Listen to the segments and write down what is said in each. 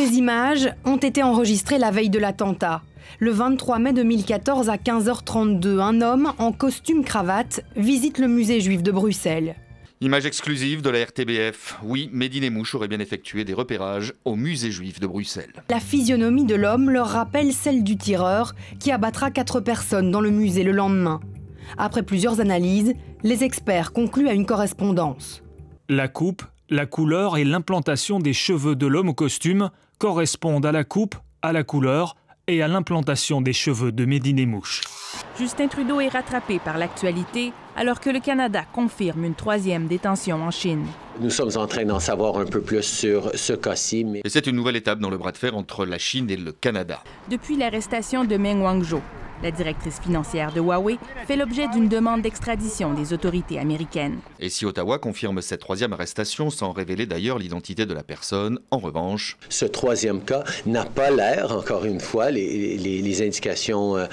Ces images ont été enregistrées la veille de l'attentat. Le 23 mai 2014 à 15h32, un homme en costume cravate visite le musée juif de Bruxelles. Image exclusive de la RTBF. Oui, Mehdi Nemmouche aurait bien effectué des repérages au musée juif de Bruxelles. La physionomie de l'homme leur rappelle celle du tireur qui abattra 4 personnes dans le musée le lendemain. Après plusieurs analyses, les experts concluent à une correspondance. La coupe, la couleur et l'implantation des cheveux de l'homme au costume correspondent à la coupe, à la couleur et à l'implantation des cheveux de Mehdi Nemmouche. Justin Trudeau est rattrapé par l'actualité alors que le Canada confirme une 3e détention en Chine. Nous sommes en train d'en savoir un peu plus sur ce cas-ci. Et c'est une nouvelle étape dans le bras de fer entre la Chine et le Canada. Depuis l'arrestation de Meng Wanzhou, la directrice financière de Huawei fait l'objet d'une demande d'extradition des autorités américaines. Et si Ottawa confirme cette 3e arrestation sans révéler d'ailleurs l'identité de la personne, en revanche... Ce 3e cas n'a pas l'air, encore une fois, les indications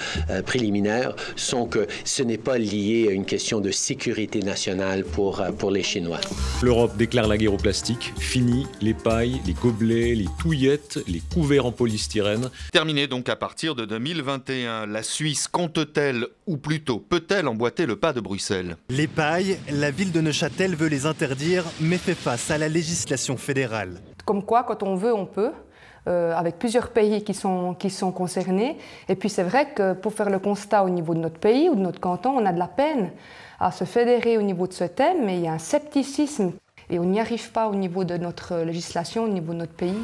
préliminaires sont que ce n'est pas lié à une question de sécurité nationale pour les Chinois. L'Europe déclare la guerre au plastique, fini les pailles, les gobelets, les touillettes, les couverts en polystyrène. Terminé donc à partir de 2021, la Suisse compte-t-elle, ou plutôt peut-elle emboîter le pas de Bruxelles? Les pailles, la ville de Neuchâtel veut les interdire, mais fait face à la législation fédérale. Comme quoi, quand on veut, on peut, avec plusieurs pays qui sont concernés. Et puis c'est vrai que pour faire le constat au niveau de notre pays ou de notre canton, on a de la peine à se fédérer au niveau de ce thème, mais il y a un scepticisme et on n'y arrive pas au niveau de notre législation, au niveau de notre pays.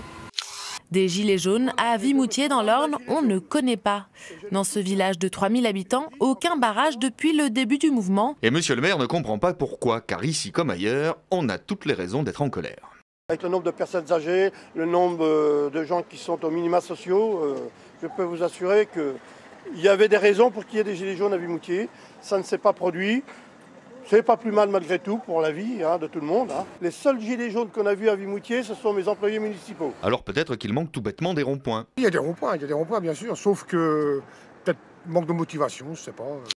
Des gilets jaunes à Vimoutier dans l'Orne, on ne connaît pas. Dans ce village de 3000 habitants, aucun barrage depuis le début du mouvement. Et monsieur le maire ne comprend pas pourquoi, car ici comme ailleurs, on a toutes les raisons d'être en colère. Avec le nombre de personnes âgées, le nombre de gens qui sont aux minima sociaux, je peux vous assurer qu'il y avait des raisons pour qu'il y ait des gilets jaunes à Vimoutier. Ça ne s'est pas produit. C'est pas plus mal malgré tout pour la vie de tout le monde. Les seuls gilets jaunes qu'on a vus à Vimoutier, ce sont mes employés municipaux. Alors peut-être qu'il manque tout bêtement des ronds-points. Il y a des ronds-points bien sûr, sauf que peut-être manque de motivation, je sais pas.